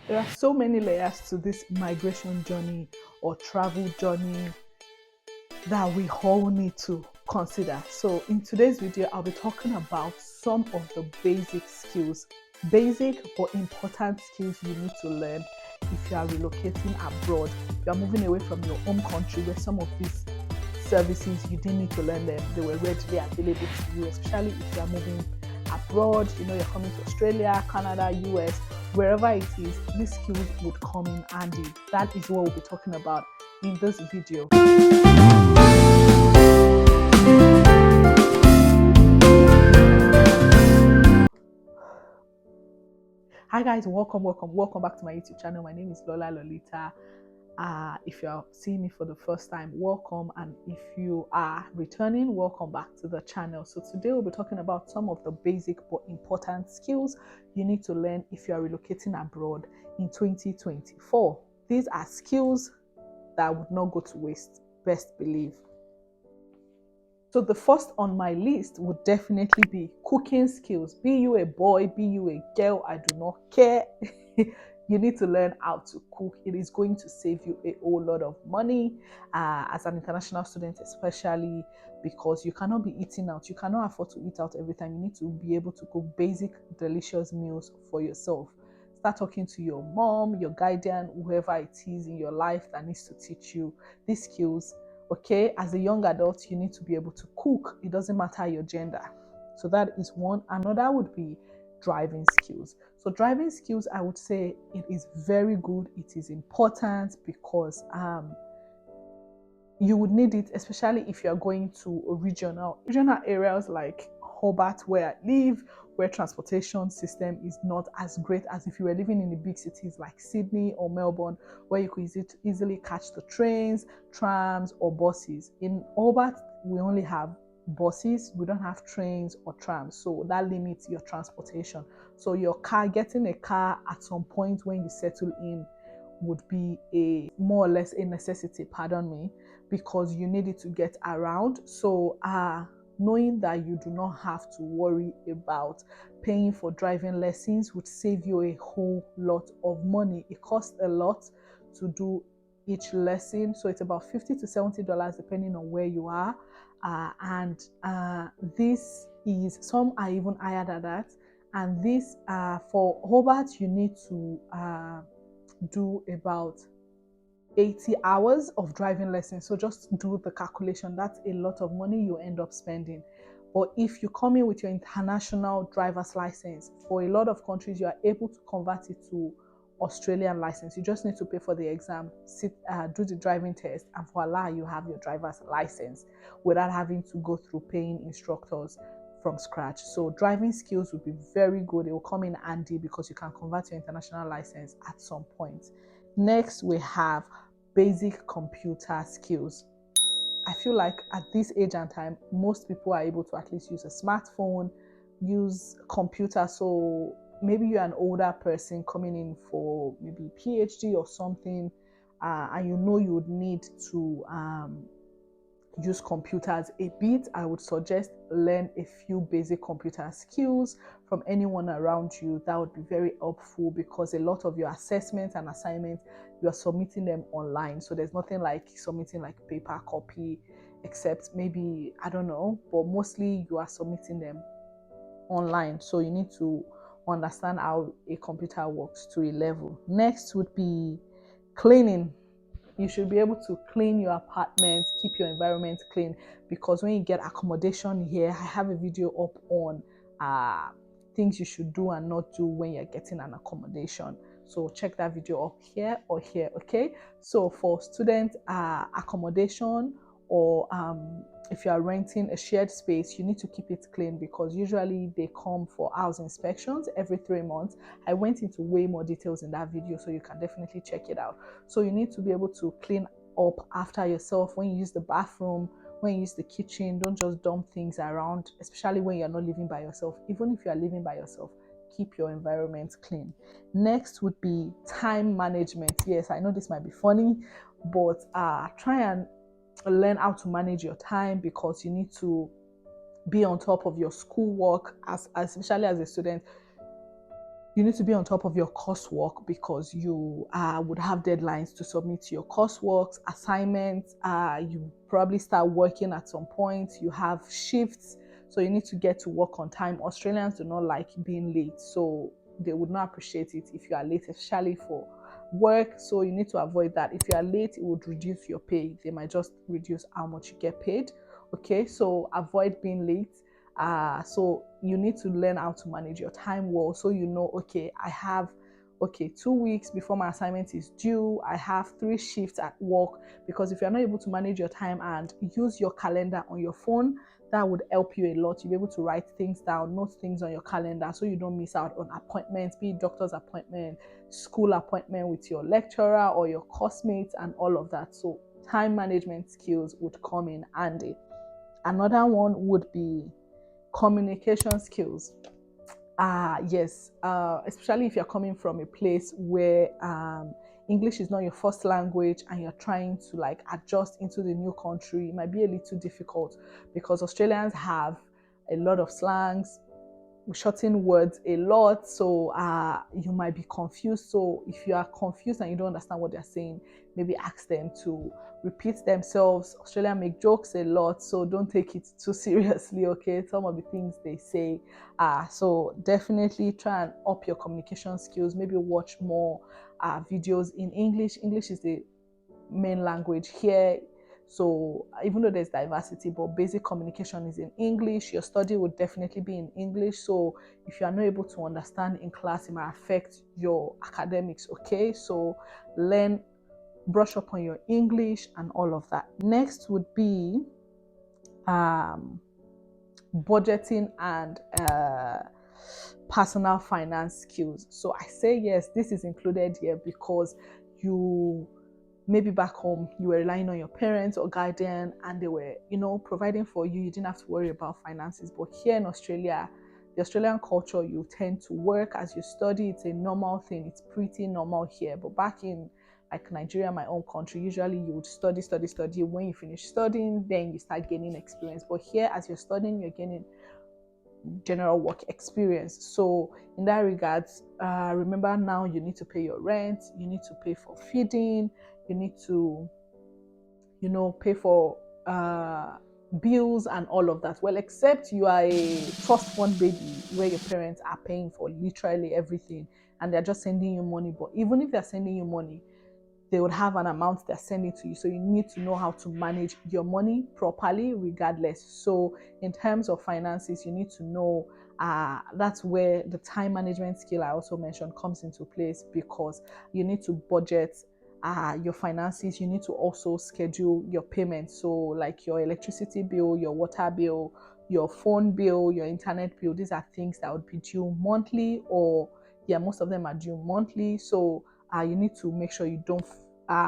There are so many layers to this migration journey or travel journey that we all need to consider. So in today's video, I'll be talking about some of the basic skills, basic but important skills you need to learn if you are relocating abroad. You are moving away from your home country where some of these services you didn't need to learn them. They were readily available to you, especially if you are moving abroad. You know, you're coming to Australia, Canada, US, wherever it is, these skills would come in handy. That is what we'll be talking about in this video. Hi guys, welcome back to my YouTube channel. My name is Lola Lolita. If you are seeing me for the first time, welcome, and if you are returning, welcome back to the channel. So today we'll be talking about some of the basic but important skills you need to learn if you are relocating abroad in 2024. These are skills that would not go to waste, best believe. So the first on my list would definitely be cooking skills. Be you a boy, be you a girl, I do not care. You need to learn how to cook. It is going to save you a whole lot of money as an international student, especially because you cannot be eating out. You cannot afford to eat out every time. You need to be able to cook basic, delicious meals for yourself. Start talking to your mom, your guardian, whoever it is in your life that needs to teach you these skills. Okay, as a young adult, you need to be able to cook. It doesn't matter your gender. So that is one. Another would be driving skills. So driving skills, I would say it is very good. It is important because you would need it, especially if you are going to regional areas like Hobart, where I live, where transportation system is not as great as if you were living in the big cities like Sydney or Melbourne, where you could easily catch the trains, trams, or buses. In Hobart, we only have buses. We don't have trains or trams, so that limits your transportation. So getting a car at some point when you settle in would be a more or less a necessity, pardon me, because you need it to get around. So knowing that you do not have to worry about paying for driving lessons would save you a whole lot of money. It costs a lot to do each lesson, so it's about $50 to $70 depending on where you are, and this is, some are even higher than that. And this for Hobart, you need to do about 80 hours of driving lessons. So just do the calculation. That's a lot of money you end up spending. But if you come in with your international driver's license, for a lot of countries, you are able to convert it to Australian license. You just need to pay for the exam, do the driving test, and voila, you have your driver's license without having to go through paying instructors from scratch. So driving skills would be very good. It will come in handy because you can convert your international license at some point. Next, we have basic computer skills. I feel like at this age and time, most people are able to at least use a smartphone, use computer. So maybe you're an older person coming in for maybe PhD or something, and you know you would need to use computers a bit. I would suggest learn a few basic computer skills from anyone around you. That would be very helpful because a lot of your assessments and assignments, you are submitting them online. So there's nothing like submitting like paper copy, except maybe, I don't know, but mostly you are submitting them online. So you need to understand how a computer works to a level. Next would be cleaning. You should be able to clean your apartment, keep your environment clean, because when you get accommodation here, I have a video up on things you should do and not do when you're getting an accommodation. So check that video up here or here, okay? So for student accommodation, or if you are renting a shared space, you need to keep it clean because usually they come for house inspections every 3 months. I went into way more details in that video, so you can definitely check it out. So you need to be able to clean up after yourself when you use the bathroom, when you use the kitchen. Don't just dump things around, especially when you're not living by yourself. Even if you are living by yourself, keep your environment clean. Next would be time management. Yes, I know this might be funny, but try and learn how to manage your time, because you need to be on top of your schoolwork, especially as a student. You need to be on top of your coursework because you would have deadlines to submit your coursework, assignments. You probably start working at some point. You have shifts, so you need to get to work on time. Australians do not like being late, so they would not appreciate it if you are late, especially for work. So you need to avoid that. If you are late, it would reduce your pay. They might just reduce how much you get paid. Okay, so avoid being late. So you need to learn how to manage your time well, so you know, okay, I have 2 weeks before my assignment is due. I have 3 shifts at work. Because if you're not able to manage your time and use your calendar on your phone, that would help you a lot. You'll be able to write things down, note things on your calendar, so you don't miss out on appointments, be it doctor's appointment, school appointment with your lecturer or your course-mates, and all of that. So time management skills would come in handy. Another one would be communication skills. Yes, especially if you're coming from a place where English is not your first language and you're trying to like adjust into the new country, it might be a little difficult because Australians have a lot of slangs, we shorten words a lot, so you might be confused. So if you are confused and you don't understand what they're saying, maybe ask them to repeat themselves. Australians make jokes a lot, so don't take it too seriously, okay? Some of the things they say. So definitely try and up your communication skills. Maybe watch more videos in English. English is the main language here. So even though there's diversity, but basic communication is in English. Your study would definitely be in English. So if you are not able to understand in class, it might affect your academics, okay? So brush up on your English and all of that. Next would be budgeting and personal finance skills. So I say yes, this is included here because maybe back home you were relying on your parents or guardian and they were, providing for you. You didn't have to worry about finances. But here in Australia, the Australian culture, you tend to work as you study. It's a normal thing. It's pretty normal here. But back in like Nigeria, my own country, usually you would study. When you finish studying, then you start gaining experience. But here, as you're studying, you're gaining general work experience. So in that regards, remember now you need to pay your rent, you need to pay for feeding, you need to pay for bills and all of that. Well, except you are a trust fund baby where your parents are paying for literally everything and they're just sending you money. But even if they're sending you money, they would have an amount they're sending to you. So you need to know how to manage your money properly regardless. So in terms of finances, you need to know that's where the time management skill I also mentioned comes into place, because you need to budget your finances. You need to also schedule your payments. So like your electricity bill, your water bill, your phone bill, your internet bill. These are things that would be due monthly, or most of them are due monthly. So you need to make sure you don't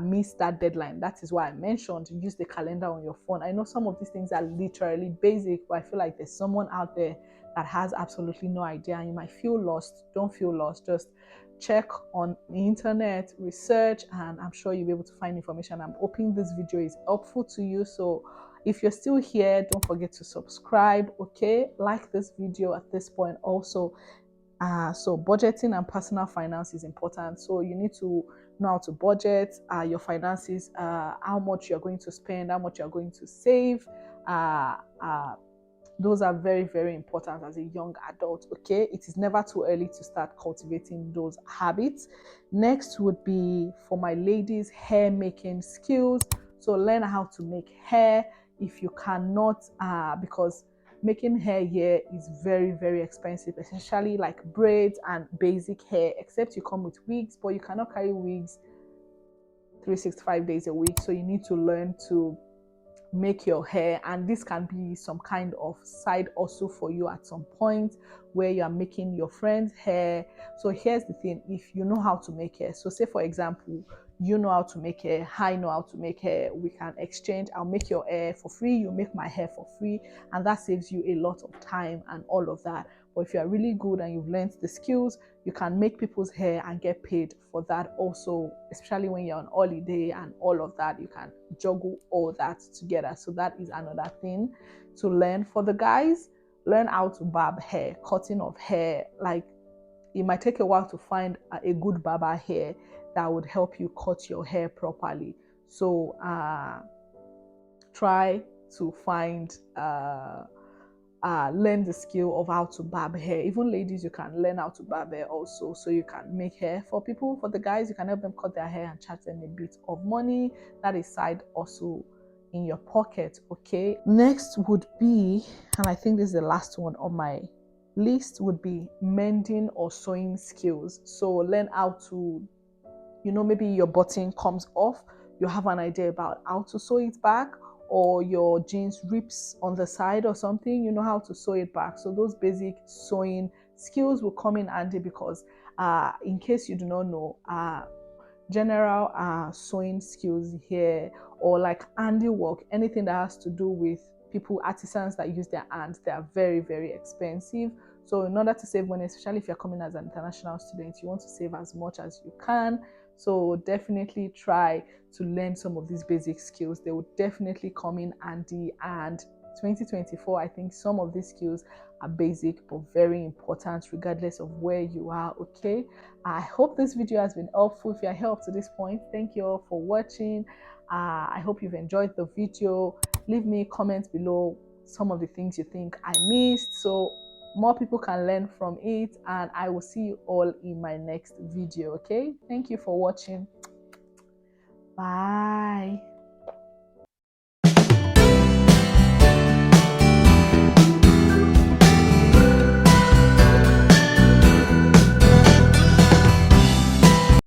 miss that deadline. That is why I mentioned use the calendar on your phone. I know some of these things are literally basic, but I feel like there's someone out there that has absolutely no idea and you might feel lost. Don't feel lost. Just check on the internet, research, and I'm sure you'll be able to find information. I'm hoping this video is helpful to you. So if you're still here, don't forget to subscribe, okay? Like this video at this point also. So budgeting and personal finance is important. So you need to know how to budget your finances, how much you're going to spend, how much you're going to save. Those are very, very important as a young adult, okay? It is never too early to start cultivating those habits. Next would be, for my ladies, hair making skills. So learn how to make hair. If you cannot, because making hair here is very, very expensive, especially like braids and basic hair, except you come with wigs, but you cannot carry wigs 365 days a week. So you need to learn to make your hair, and this can be some kind of side hustle for you at some point where you are making your friend's hair. So here's the thing, if you know how to make hair, so say for example you know how to make hair, I know how to make hair, we can exchange. I'll make your hair for free, you make my hair for free, and that saves you a lot of time and all of that. But if you're really good and you've learned the skills, you can make people's hair and get paid for that also, especially when you're on holiday and all of that. You can juggle all that together. So that is another thing to learn. For the guys, learn how to barb hair, cutting of hair. Like, it might take a while to find a good barber here that would help you cut your hair properly. So try to find learn the skill of how to barb hair. Even ladies, you can learn how to barb hair also, so you can make hair for people. For the guys, you can help them cut their hair and charge them a bit of money. That is side also in your pocket. Okay, next would be, and I think this is the last one on my list, would be mending or sewing skills. So learn how to, maybe your button comes off, you have an idea about how to sew it back, or your jeans rips on the side or something, you know how to sew it back. So those basic sewing skills will come in handy, because in case you do not know, general sewing skills here, or like handiwork, anything that has to do with people, artisans that use their hands, they are very, very expensive. So in order to save money, especially if you're coming as an international student, you want to save as much as you can. So definitely try to learn some of these basic skills. They will definitely come in handy. And 2024, I think some of these skills are basic but very important regardless of where you are. Okay, I hope this video has been helpful. If you are helped to this point, thank you all for watching. I hope you've enjoyed the video. Leave me comments below some of the things you think I missed, so more people can learn from it. And I will see you all in my next video. Okay, thank you for watching. Bye.